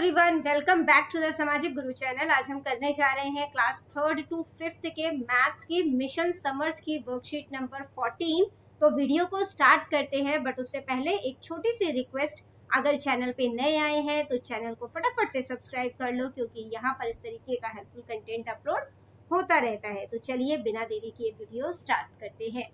Everyone, welcome back to the Samajik Guru channel. आज हम करने जा रहे हैं क्लास 3rd to 5th के मैथ्स की मिशन समर्थ की वर्कशीट नंबर 14। तो वीडियो को स्टार्ट करते हैं, बट उससे पहले एक छोटी सी रिक्वेस्ट, अगर चैनल पे नए आए हैं तो चैनल को फटाफट से सब्सक्राइब कर लो, क्योंकि यहाँ पर इस तरीके का हेल्पफुल कंटेंट अपलोड होता रहता है। तो चलिए बिना देरी किए वीडियो स्टार्ट करते हैं।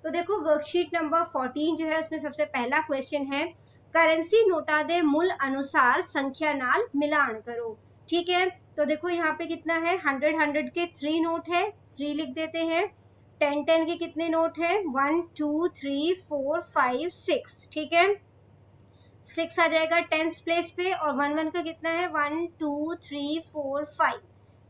तो देखो, वर्कशीट नंबर 14 जो है उसमें सबसे पहला क्वेश्चन है, करेंसी नोटा दे मूल अनुसार संख्या नाल मिलान करो। ठीक है, तो देखो यहाँ पे कितना है, 100 के 3 नोट है, 3 लिख देते हैं। 10 के कितने नोट है, 1 2 3 4 5 6। ठीक है, 6 आ जाएगा 10 प्लेस पे, और 1 का कितना है, 1 2 3 4 5।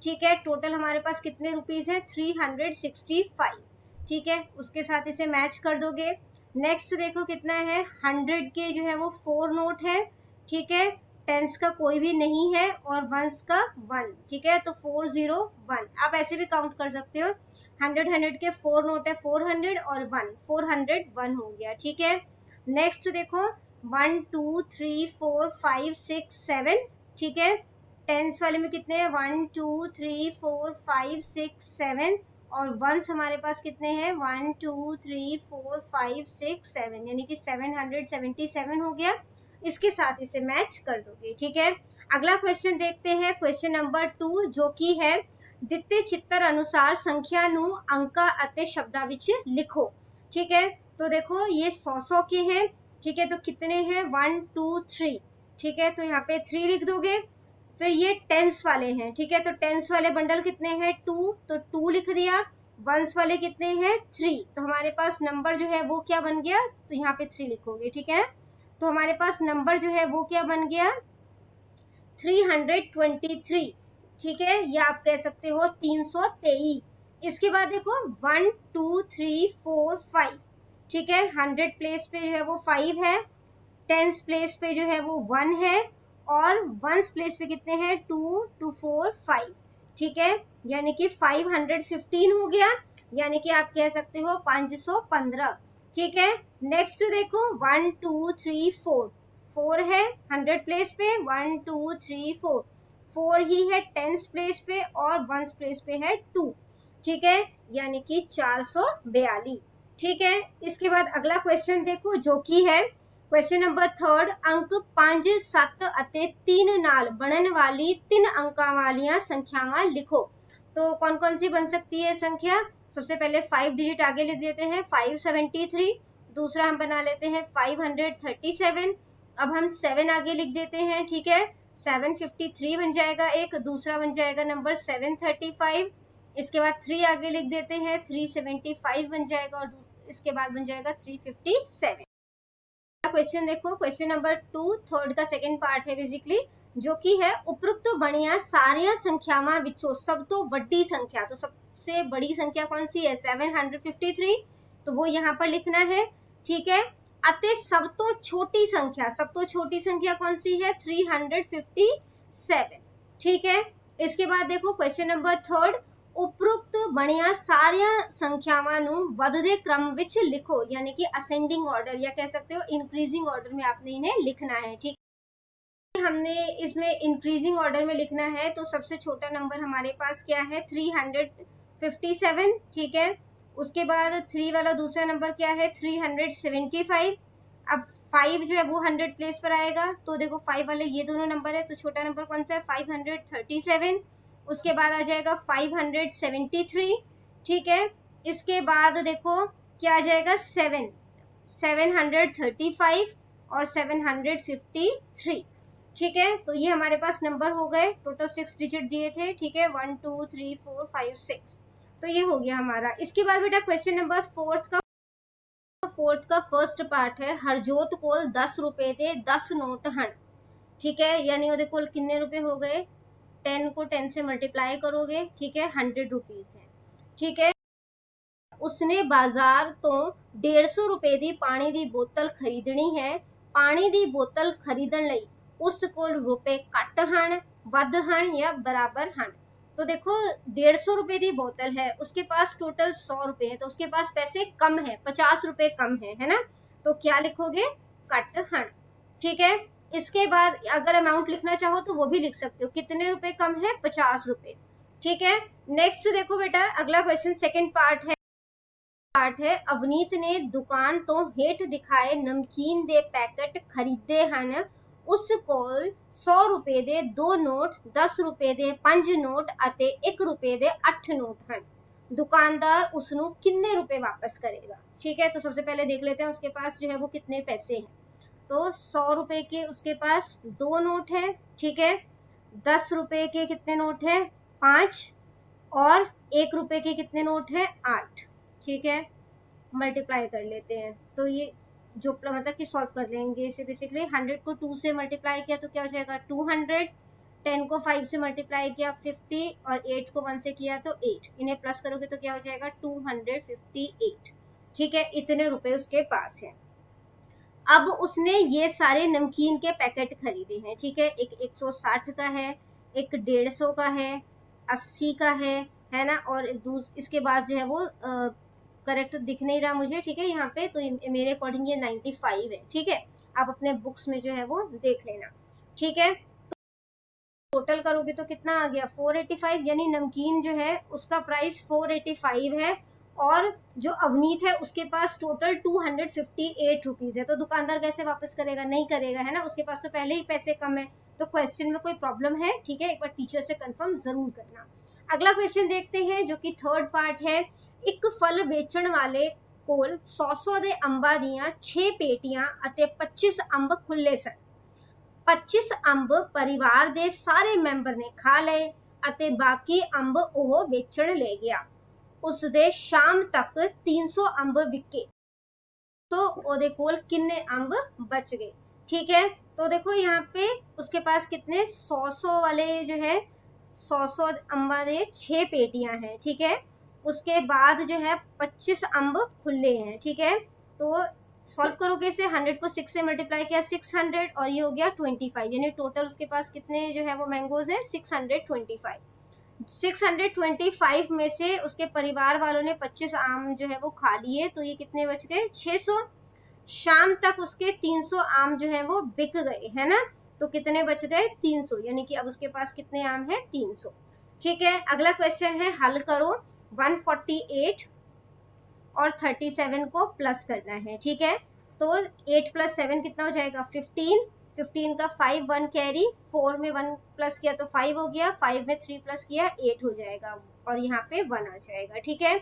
ठीक है, टोटल हमारे पास कितने रुपीज है, 365। ठीक है, उसके साथ इसे मैच कर दोगे। नेक्स्ट देखो कितना है, 100 के जो है वो 4 नोट है। ठीक है, टेंस का कोई भी नहीं है, और वंस का 1। ठीक है, तो 401। आप ऐसे भी काउंट कर सकते हो, 100 के 4 नोट है, 400 और 1, 401 हो गया। ठीक है, नेक्स्ट देखो 1 2 3 4 5 6 7। ठीक है, टेंस वाले में कितने हैं, 1 2 3 4 5 6 7, और वंस हमारे पास कितने हैं, 1 2 3 4 5 6 7, यानी कि 777 हो गया। इसके साथ इसे मैच कर दोगे। ठीक है, अगला क्वेश्चन देखते हैं, क्वेश्चन नंबर 2, जो कि है ਦਿੱਤੇ चित्र अनुसार संख्या नु अंका अते शब्दा विच लिखो। ठीक है, तो देखो ये 100 के हैं। ठीक है, तो कितने हैं, 1 2 3। ठीक है, तो यहाँ पे 3 लिख दोगे। फिर ये टेंस वाले हैं। ठीक है, तो टेंस वाले बंडल कितने हैं, 2, तो 2 लिख दिया। वंस वाले कितने हैं, 3, तो हमारे पास नंबर जो है वो क्या बन गया, तो यहाँ पे 3 लिखोगे। ठीक है, तो हमारे पास नंबर जो है वो क्या बन गया, 323। ठीक है, या आप कह सकते हो 323। इसके बाद देखो 1 2 3 4 5। ठीक है, 100 प्लेस पे जो है वो 5 है, टेंस प्लेस पे जो है वो 1 है, और वंस प्लेस पे कितने हैं, 2 2 4 5। ठीक है, यानी कि 515 हो गया, यानी कि आप कह सकते हो 515। ठीक है, नेक्स्ट देखो 1 2 3 4, 4 है 100 प्लेस पे, 1 2 3 4, 4 ही है टेंस प्लेस पे, और वंस प्लेस पे है 2। ठीक है, यानी कि 442। ठीक है, इसके बाद अगला क्वेश्चन देखो, जो कि है क्वेश्चन नंबर 3, अंक 5 7 ਅਤੇ 3 ਨਾਲ ਬਣਨ वाली 3 अंका वालियां संख्यावां लिखो। तो कौन कौन सी बन सकती है संख्या, सबसे पहले 5 डिजिट आगे लिख देते हैं, 573। दूसरा हम बना लेते हैं 537। अब हम 7 आगे लिख देते हैं। ठीक है, 753 बन जाएगा एक, दूसरा बन जाएगा नंबर 735। इसके बाद 3 आगे लिख देते हैं, 375 बन जाएगा, और इसके बाद बन जाएगा 357। क्वेश्चन देखो, क्वेश्चन नंबर 2 थर्ड का सेकंड पार्ट है बेसिकली, जो कि है उपरोक्त बणिया सारिया संख्यावां विचों सब तो बड़ी संख्या। तो सबसे बड़ी संख्या कौन सी है, 753, तो वो यहाँ पर लिखना है। ठीक है, अते सब तो छोटी संख्या, सब तो छोटी संख्या कौन सी है, 357। ठीक है, इसके बाद देखो क्वेश्चन नंबर 3, उपरोक्त बणिया सारिया संख्यावां नु वधदे क्रम विच लिखो, यानी कि असेंडिंग ऑर्डर, या कह सकते हो इंक्रीजिंग ऑर्डर में आपने इन्हें लिखना है। ठीक, हमने इसमें इंक्रीजिंग ऑर्डर में लिखना है, तो सबसे छोटा नंबर हमारे पास क्या है, 357। ठीक है, उसके बाद 3 वाला दूसरा नंबर क्या है, 375। अब 5 जो है वो 100 प्लेस पर आएगा, तो देखो 5 वाले ये दोनों नंबर है, तो छोटा नंबर कौन सा है, 537। उसके बाद आ जाएगा 573। ठीक है, इसके बाद देखो क्या आ जाएगा, 735 और 753। ठीक है, तो ये हमारे पास नंबर हो गए, टोटल 6 डिजिट दिए थे। ठीक है, 1 2 3 4 5 6, तो ये हो गया हमारा। इसके बाद बेटा क्वेश्चन नंबर 4 का फर्स्ट पार्ट है, हरजोत कोल 10 रुपए दे 10 नोट हन। ठीक है, यानी ਉਹਦੇ ਕੋਲ कितने रुपए हो गए, 10 को 10 से मल्टीप्लाई करोगे। ठीक है, 100 रुपीज है। ठीक है, उसने बाजार तो 150 रुपए ਦੀ ਪਾਣੀ ਦੀ ਬੋਤਲ ਖਰੀਦਣੀ ਹੈ। ਪਾਣੀ ਦੀ ਬੋਤਲ ਖਰੀਦਣ ਲਈ ਉਸ ਕੋਲ रुपए ਘੱਟ ਹਨ, ਵੱਧ ਹਨ या बराबर ਹਨ। तो देखो 150 रुपए की बोतल है, उसके पास टोटल 100 रुपए है, तो उसके पास पैसे कम है, 50 रुपए कम है ना, तो क्या लिखोगे, कट हन। ठीक है, इसके बाद अगर अमाउंट लिखना चाहो तो वो भी लिख सकते हो, कितने रुपए कम है, 50 रुपए। ठीक है, नेक्स्ट देखो बेटा, अगला क्वेश्चन सेकंड पार्ट है अवनीत ने दुकान तो हेठ दिखाए नमकीन दे पैकेट खरीदे ਹਨ ਉਸ ਕੋਲ 100 रुपए ਦੇ 2 ਨੋਟ 10 रुपए ਦੇ 5 ਨੋਟ ਅਤੇ 1 रुपए ਦੇ 8 ਨੋਟ ਹਨ। दुकानदार उसनु कितने रुपए वापस करेगा। ठीक है, तो सबसे पहले देख लेते हैं उसके पास जो है वो कितने पैसे हैं। तो 100 रुपए के उसके पास 2 नोट है। ठीक है, 10 रुपए के कितने नोट है, 5, और 1 रुपए के कितने नोट है, 8। ठीक है, मल्टीप्लाई कर लेते हैं। तो ये जो मतलब कि सॉल्व कर लेंगे इसे, बेसिकली 100 को 2 से मल्टीप्लाई किया तो क्या हो जाएगा 200, 10 को 5 से मल्टीप्लाई किया 50, और 8 को 1 से किया तो 8। इन्हें प्लस करोगे तो क्या हो जाएगा 258। ठीक है, इतने रुपए उसके पास है। अब उसने ये सारे नमकीन के पैकेट खरीदे हैं। ठीक है, एक 160 का है, एक 150 का है, 80 का है ना, और इसके बाद जो है वो करेक्ट दिख नहीं रहा मुझे। ठीक है, यहाँ पे तो मेरे अकॉर्डिंग ये 95 है। ठीक है, आप अपने बुक्स में जो है वो देख लेना। ठीक है, टोटल करोगे तो कितना आ गया 485, यानी नमकीन जो है उसका प्राइस 485 है, और जो अवनीत है उसके पास टोटल 258 रुपीज है। तो दुकानदार कैसे वापस करेगा, नहीं करेगा, है ना, उसके पास तो पहले ही पैसे कम है। तो क्वेश्चन में कोई प्रॉब्लम है। ठीक है, एक बार टीचर से कंफर्म जरूर करना। अगला क्वेश्चन देखते हैं जो कि थर्ड पार्ट है। एक फल बेचण वाले कोल 100 ਦੇ ਅੰਬਾਂ ਦੀਆਂ 6 ਪੇਟੀਆਂ ਅਤੇ 25 ਅੰਬ ਖੁੱਲੇ ਸਨ। 25 ਅੰਬ ਪਰਿਵਾਰ ਦੇ ਸਾਰੇ ਮੈਂਬਰ ਨੇ ਖਾ ਲਏ ਅਤੇ ਬਾਕੀ ਅੰਬ ਉਹ ਵੇਚਣ ਲੈ ਗਿਆ। ਉਸਦੇ ਸ਼ਾਮ तक 300 ਅੰਬ ਵਿਕੇ। तो ਉਹਦੇ ਕੋਲ किन्ने अंब बच गए। ठीक है, तो देखो यहाँ पे उसके पास कितने 100 वाले जो है 100 अंबा दे 6 पेटियां हैं। ठीक है, उसके बाद जो है 25 अंब खुले हैं। ठीक है, तो सॉल्व करोगे इसे, 100 को 6 से मल्टीप्लाई किया 600, और ये हो गया 25, यानी टोटल उसके पास कितने जो है वो मैंगोज है 625। 625 में से उसके परिवार वालों ने 25 आम जो है वो खा लिए, तो ये कितने बच गए 600। शाम तक उसके 300 आम जो है वो बिक गए, है ना, तो कितने बच गए 300, यानी कि अब उसके पास कितने आम है 300। ठीक है, अगला क्वेश्चन है हल करो। 148 और 37 को प्लस करना है। ठीक है, तो 8 + 7 कितना हो जाएगा 15, 15 का 5 1 कैरी, 4 में 1 प्लस किया तो 5 हो गया, 5 में 3 प्लस किया 8 हो जाएगा, और यहाँ पे 1 आ जाएगा। ठीक है,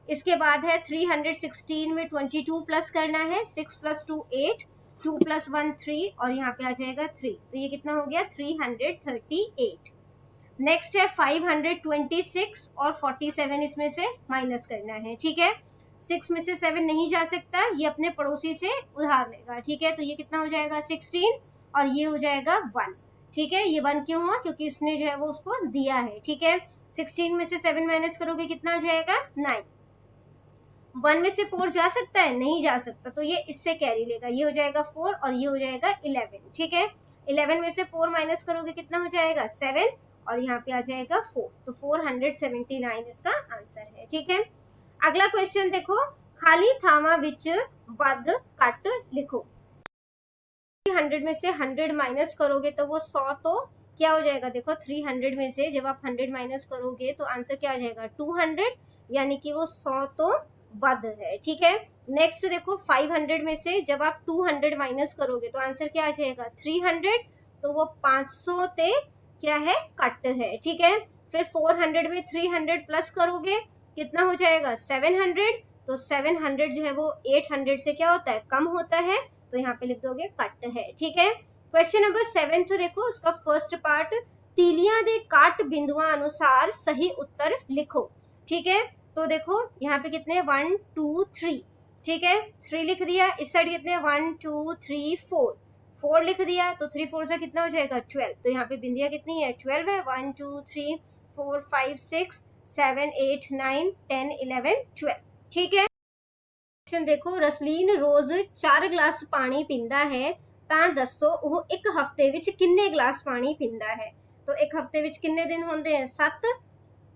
इसके बाद है 316 में 22 प्लस करना है, 6 + 2 8, 2 + 1 3, और यहाँ पे आ जाएगा 3, तो ये कितना हो गया 338। नेक्स्ट है 526 और 47 इसमें से माइनस करना है। ठीक है, 6 में से 7 नहीं जा सकता, ये अपने पड़ोसी से उधार लेगा। ठीक है, तो ये कितना हो जाएगा 16, और ये हो जाएगा 1। ठीक है, ये 1 क्यों हुआ, क्योंकि इसने जो है वो उसको दिया है। ठीक है, 16 में से 7 माइनस करोगे कितना हो जाएगा 9। 1 में से 4 जा सकता है, नहीं जा सकता, तो ये इससे कैरी लेगा, ये हो जाएगा 4 और ये हो जाएगा 11। ठीक है, 11 में से 4 माइनस करोगे कितना हो जाएगा 7, और यहाँ पे आ जाएगा 4, तो 479 इसका आंसर है। ठीक है, अगला क्वेश्चन देखो, खाली थावा विच वध घट लिखो। 100 में से 100 माइनस करोगे तो वो 100, तो क्या हो जाएगा देखो 300 में से जब आप 100 माइनस करोगे तो आंसर क्या आ जाएगा 200, यानी कि वो 100 तो वध है। ठीक है, नेक्स्ट देखो 500 में से जब आप 200 माइनस करोगे तो आंसर क्या आ जाएगा 300, तो वो 500 ते क्या है कट है। ठीक है, फिर 400 में 300 प्लस करोगे कितना हो जाएगा 700, तो 700 जो है वो 800 से क्या होता है कम होता है, तो यहाँ पे लिख दोगे कट है। ठीक है, क्वेश्चन नंबर 7 तो देखो उसका फर्स्ट पार्ट, तीलियां दे काट बिंदुआं अनुसार सही उत्तर लिखो। ठीक है, तो देखो यहाँ पे कितने 1 2 3। ठीक है, 3 लिख दिया, इस साइड कितने 1 2 3 4, 4 लिख दिया, तो 3 4 से कितना हो जाएगा 12, तो यहाँ पे बिंदिया कितनी है 12 है, 1 2 3 4 5 6 7 8 9 10 11 12। ठीक है, क्वेश्चन देखो, रसलीन रोज 4 गिलास पानी पींदा है ਤਾਂ ਦੱਸੋ ਉਹ ਇੱਕ ਹਫਤੇ ਵਿੱਚ किन्ने गिलास पानी पींदा है। तो एक हफ्ते ਵਿੱਚ किन्ने दिन होंगे हैं 7।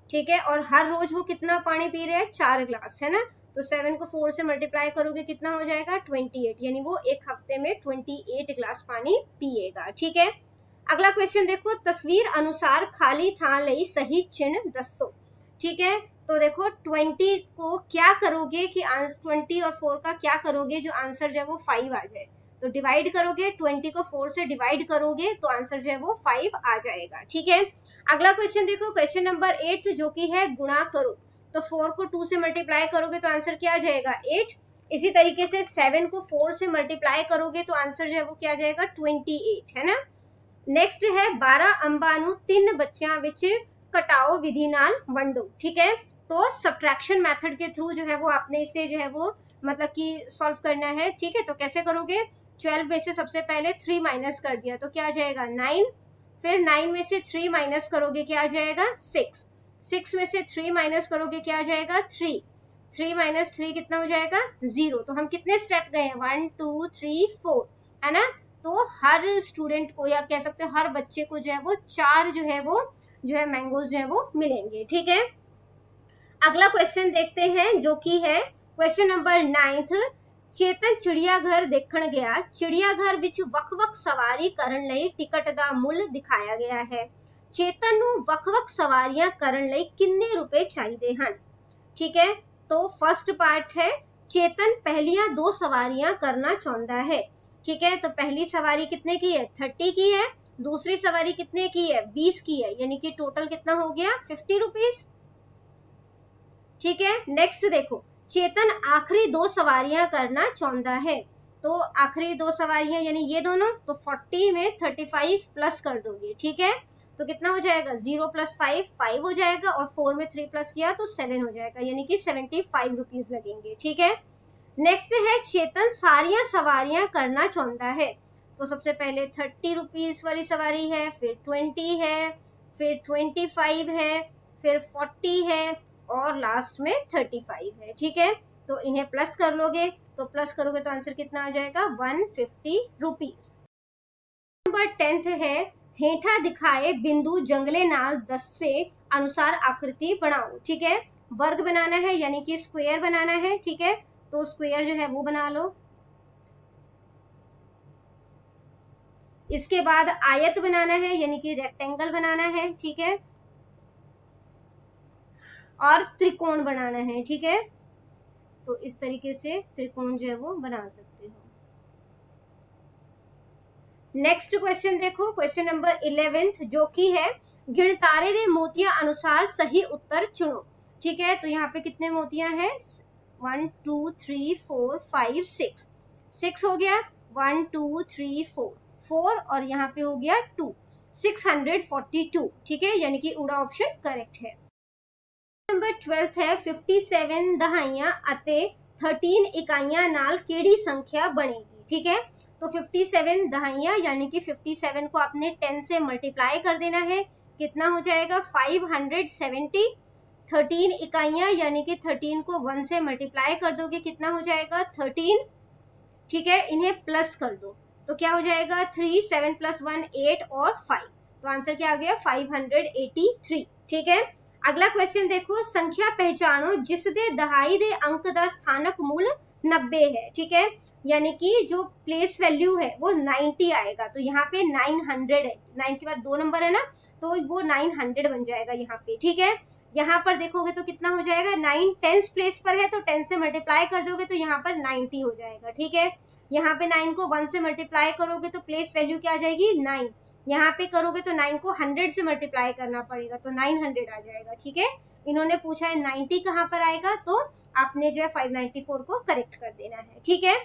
ठीक है, और हर रोज वो कितना पानी पी रहे हैं 4 गिलास, है ना, तो 7 को 4 से मल्टीप्लाई करोगे कितना हो जाएगा 28, यानी वो एक हफ्ते में 28 गिलास पानी पिएगा। ठीक है, अगला क्वेश्चन देखो, तस्वीर अनुसार खाली थां लई सही चिन्ह दसो। ठीक है, तो देखो 20 को क्या करोगे कि 20 और 4 का क्या करोगे जो आंसर जो है वो 5 आ जाए, तो डिवाइड करोगे, 20 को 4 से डिवाइड करोगे तो आंसर जो है वो 5 आ जाएगा। ठीक है, अगला क्वेश्चन देखो, क्वेश्चन नंबर 8 जो कि है गुणा करो, तो 4 को 2 से मल्टीप्लाई करोगे तो आंसर क्या आ जाएगा 8। इसी तरीके से 7 को 4 से मल्टीप्लाई करोगे तो आंसर जो है वो क्या आ जाएगा 28, है ना। नेक्स्ट है 12 अंबां नूं 3 बच्चियां विच घटाओ विधि नाल वंडो। ठीक है, तो सब्ट्रैक्शन मेथड के थ्रू जो है वो आपने इसे जो है वो मतलब कि सॉल्व करना है। ठीक है, तो कैसे करोगे, 12 में से सबसे पहले 3 माइनस कर दिया तो क्या आ जाएगा 9, फिर 9 में से 3 माइनस करोगे क्या आ जाएगा 6, 6 में से 3 माइनस करोगे क्या आ जाएगा 3, 3 माइनस 3 कितना हो जाएगा 0। तो हम कितने स्टेप गए हैं 1 2 3 4, है ना। तो हर स्टूडेंट को या कह सकते हो हर बच्चे को जो है वो 4 जो है मैंगोज जो है वो मिलेंगे। ठीक है, अगला क्वेश्चन देखते हैं जो कि है क्वेश्चन नंबर 9। चेतन चिड़ियाघर देखण गया, चिड़ियाघर विच वक-वक सवारी करन लई टिकट दा मुੱਲ दिखाया गया है। चेतन नूं वक-वक सवारियां करन लई किन्ने रुपए चाहिए हन। ठीक है, तो फर्स्ट पार्ट है चेतन पहलियां 2 सवारियां करना चाहता है। ठीक है, तो पहली सवारी कितने की है 30 की है, दूसरी सवारी कितने की है 20 की है, यानी कि टोटल कितना हो गया 50 रुपीज। ठीक है, नेक्स्ट देखो, चेतन आखिरी 2 सवारियां करना चाहता है, तो आखिरी 2 सवारियां यानी ये दोनों, तो 40 में 35 प्लस कर दोगे। ठीक है, तो कितना हो जाएगा 0 प्लस 5 5 हो जाएगा, और 4 में 3 प्लस किया तो 7 हो जाएगा, यानी कि 75 रुपीज लगेंगे। ठीक है, नेक्स्ट है चेतन सारियां सवारियां करना चाहता है, तो सबसे पहले 30 रुपीज वाली सवारी है, फिर 20 है, फिर 25 है, फिर 40 है, और लास्ट में 35 है। ठीक है, तो इन्हें प्लस कर लोगे, तो प्लस करोगे तो आंसर कितना आ जाएगा 150 रुपीज। नंबर 10 है हेठा दिखाए बिंदु जंगले नाल दस्से अनुसार आकृति बनाओ। ठीक है, वर्ग बनाना है यानी कि स्क्वायर बनाना है। ठीक है, तो स्क्वायर जो है वो बना लो, इसके बाद आयत बनाना है यानी कि रेक्टेंगल बनाना है। ठीक है, और त्रिकोण बनाना है। ठीक है, तो इस तरीके से त्रिकोण जो है वो बना सकते हो। नेक्स्ट क्वेश्चन देखो, क्वेश्चन नंबर 11 जो कि है गिणतारे दे मोतियां अनुसार सही उत्तर चुनो। ठीक है, तो यहाँ पे कितने मोतियां हैं 1 2 3 4 5 6, 6 हो गया 1 2 3 4 4, और यहाँ पे हो गया 2, 642। ठीक है, यानी कि उड़ा ऑप्शन करेक्ट है। नंबर 12 है 57 दहाइयां अते 13 इकाइयां नाल केड़ी संख्या बनेगी। ठीक है, तो 57 दहाइयां यानी कि 57 को आपने 10 से मल्टीप्लाई कर देना है, कितना हो जाएगा 570। 13 इकाइयां यानी कि 13 को 1 से मल्टीप्लाई कर दोगे कितना हो जाएगा 13। ठीक है, इन्हें प्लस कर दो तो क्या हो जाएगा 3, 7 प्लस 1 8 और 5, तो आंसर क्या आ गया 583। ठीक है, अगला क्वेश्चन देखो, संख्या पहचानो जिस दे दहाई दे अंक दा स्थानक मूल 90 है। ठीक है, यानी कि जो प्लेस वैल्यू है वो 90 आएगा, तो यहाँ पे 900 है, 9 के बाद 2 नंबर है ना, तो वो 900 बन जाएगा यहाँ पे। ठीक है, यहाँ पर देखोगे तो कितना हो जाएगा 9 10 प्लेस पर है, तो 10 से मल्टीप्लाई कर दोगे तो यहाँ पर 90 हो जाएगा। ठीक है, यहाँ पे 9 को 1 से मल्टीप्लाई करोगे तो प्लेस वैल्यू क्या आ जाएगी 9, यहाँ पे करोगे तो 9 को 100 से मल्टीप्लाई करना पड़ेगा तो 900 आ जाएगा। ठीक है, इन्होंने पूछा है 90 कहाँ पर आएगा, तो आपने जो है 594 को करेक्ट कर देना है। ठीक है,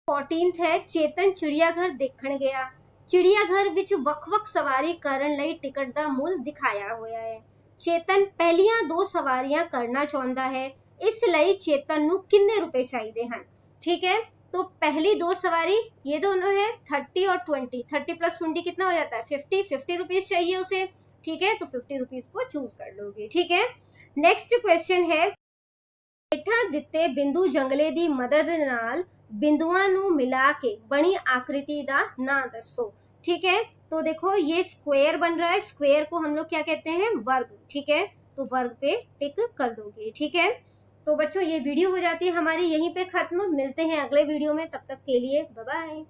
14 है चेतन चिड़ियाघर देखण गया, चिड़ियाघर विच वक-वक सवारी करन लई टिकट दा मुੱਲ दिखाया होया है। चेतन पहलियां 2 सवारियां करना चाहता है, इस ਲਈ चेतन नूं किन्ने रुपए चाहिए हन। ठीक है, तो पहली 2 सवारी ये दोनों है 30 और 20, 30 प्लस 20 कितना हो जाता है 50, 50 रुपीज चाहिए उसे। ठीक है, तो 50 रुपीज को चूज कर लोगे। ठीक है, नेक्स्ट क्वेश्चन है हेठा दिते बिंदु जंगले दी मदद नाल बिंदुआं नूं मिला के बनी आकृति दा ना दसो। ठीक है, तो देखो ये स्क्वायर बन रहा है, स्क्वायर को हम लोग क्या कहते हैं वर्ग। ठीक है, तो वर्ग पे टिक कर दोगे। ठीक है, तो बच्चों ये वीडियो हो जाती है हमारी यहीं पे खत्म। मिलते हैं अगले वीडियो में, तब तक के लिए बाय बाय।